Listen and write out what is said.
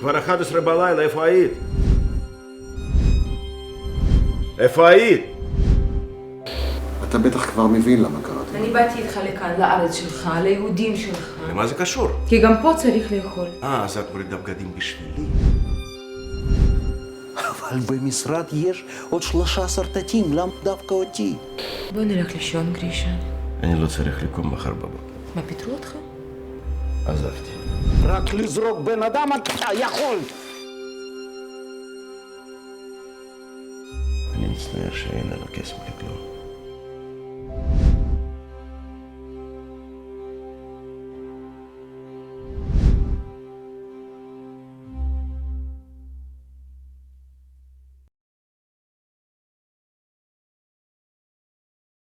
כבר 11 בלילה, איפה היית? איפה היית? אתה בטח כבר מבין למה קראתי. אני באתי איתך לכאן, לארץ שלך, ליהודים שלך. למה זה קשור? כי גם פה צריך לאכול. אז את מורידה בגדים בשבילי. אבל במשרד יש עוד 13 תתים, למה דווקא אותי? בוא נלך לישון, גרישה. אני לא צריך לקום מחר בבוקר. מה, פיטרו אותך? עזבתי. רק לזרוק בן אדם אתה יכול! אני מצטער שאין לנו כסף לכלום.